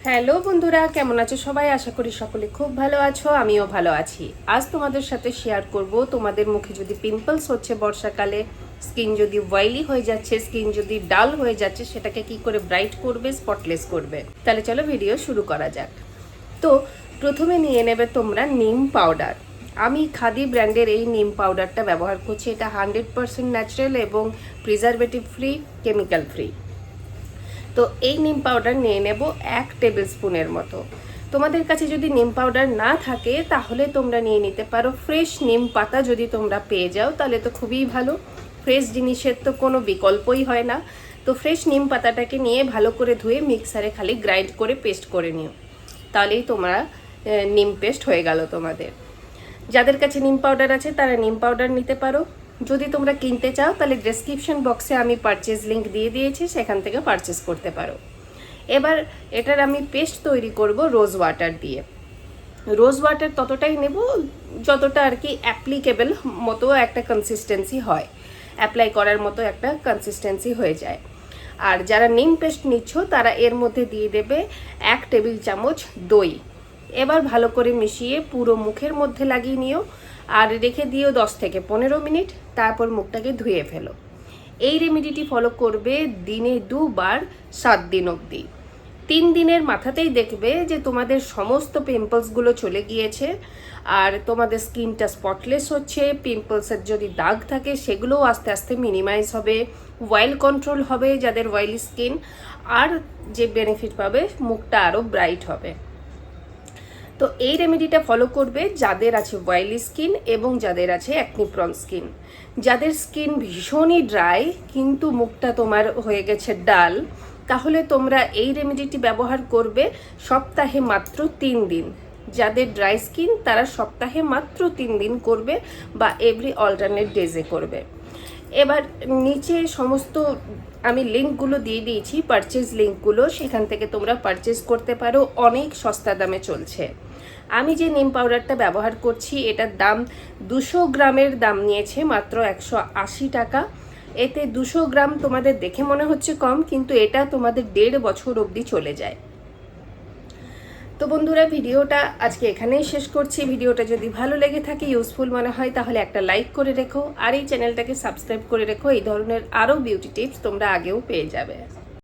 Hello বন্ধুরা, কেমন আছো সবাই? আশা করি সকলে খুব ভালো আছো, আমিও ভালো আছি। আজ তোমাদের সাথে শেয়ার করব তোমাদের মুখে যদি পিম্পলস হচ্ছে বর্ষাকালে, স্কিন যদি অয়েলি হয়ে যাচ্ছে, স্কিন যদি ডাল হয়ে যাচ্ছে, সেটাকে কি করে ব্রাইট করবে, স্পটলেস করবে। তাহলে চলো ভিডিও শুরু করা যাক। তো প্রথমে নিয়ে নেবে তোমরা নিম পাউডার। আমি খাদি ব্র্যান্ডের এই নিম পাউডারটা ব্যবহার করছি। এটা 100% ন্যাচারাল এবং প্রিজারভেটিভ ফ্রি, কেমিক্যাল ফ্রি। তো এই নিম পাউডার নিয়ে নেব 1 টেবিল স্পুনের মতো। তোমাদের কাছে যদি নিম পাউডার না থাকে তাহলে তোমরা নিয়ে নিতে পারো ফ্রেশ নিম পাতা। যদি তোমরা পেয়ে যাও তাহলে তো খুবই ভালো। ফ্রেশ জিনিসের তো কোনো বিকল্পই হয় না। তো ফ্রেশ নিম পাতাটাকে নিয়ে ভালো করে ধুয়ে মিক্সারে খালি গ্রাইন্ড করে পেস্ট করে নিও, তাহলেই তোমরা নিম পেস্ট হয়ে গেল তোমাদের। যাদের কাছে নিম পাউডার আছে তারা নিম পাউডার নিতে পারো। যদি তোমরা কিনতে চাও তাহলে ডেসক্রিপশন বক্সে আমি পারচেজ লিঙ্ক দিয়ে দিয়েছি, সেখান থেকে পারচেজ করতে পারো। এবার এটার আমি পেস্ট তৈরি করব রোজ ওয়াটার দিয়ে। রোজ ওয়াটার ততটাই নেব যতটা আর কি অ্যাপ্লিকেবল মতো একটা কনসিস্টেন্সি হয়, অ্যাপ্লাই করার মতো একটা কনসিস্টেন্সি হয়ে যায়। আর যারা নিম পেস্ট নিচ্ছ তারা এর মধ্যে দিয়ে দেবে 1 টেবিল চামচ দই। এবার ভালো করে মিশিয়ে পুরো মুখের মধ্যে লাগিয়ে নিও আর রেখে দিও 10 থেকে 15 মিনিট। তারপর মুখটাকে ধুয়ে ফেলো। এই রেমেডিটি ফলো করবে দিনে 2 বার 7 দিন অবধি। 3 দিনের মাথাতেই দেখবে যে তোমাদের সমস্ত পিম্পলসগুলো চলে গিয়েছে আর তোমাদের স্কিনটা স্পটলেস হচ্ছে। পিম্পলসের যদি দাগ থাকে সেগুলোও আস্তে আস্তে মিনিমাইজ হবে, অয়েল কন্ট্রোল হবে যাদের অয়েলি স্কিন, আর যে বেনিফিট পাবে মুখটা আরও ব্রাইট হবে। তো এই রেমেডিটা ফলো করবে যাদের আছে অয়েলি স্কিন এবং যাদের আছে অ্যাকনি প্রন স্কিন। যাদের স্কিন ভীষণই ড্রাই কিন্তু মুখটা তোমার হয়ে গেছে ডাল, তাহলে তোমরা এই রেমেডিটি ব্যবহার করবে সপ্তাহে মাত্র 3 দিন। যাদের ড্রাই স্কিন তারা সপ্তাহে মাত্র 3 দিন করবে বা এভরি অল্টারনেট ডেজে করবে। এবার নিচে সমস্ত আমি লিঙ্কগুলো দিয়ে দিয়েছি, পারচেজ লিঙ্কগুলো, সেখান থেকে তোমরা পারচেজ করতে পারো। অনেক সস্তা দামে চলছে। আমি যে নিম পাউডারটা ব্যবহার করছি এটার দাম 200 গ্রামের দাম নিয়েছে মাত্র 180 টাকা। এতে 200 গ্রাম তোমাদের দেখে মনে হচ্ছে কম, কিন্তু এটা তোমাদের 1.5 বছর অবধি চলে যায়। তো বন্ধুরা, ভিডিওটা আজকে এখানেই শেষ করছি। ভিডিওটা যদি ভালো লেগে থাকে, ইউজফুল মনে হয়, তাহলে একটা লাইক করে রেখো আর এই চ্যানেলটাকে সাবস্ক্রাইব করে রেখো। এই ধরনের আরও বিউটি টিপস তোমরা আগেও পেয়ে যাবে।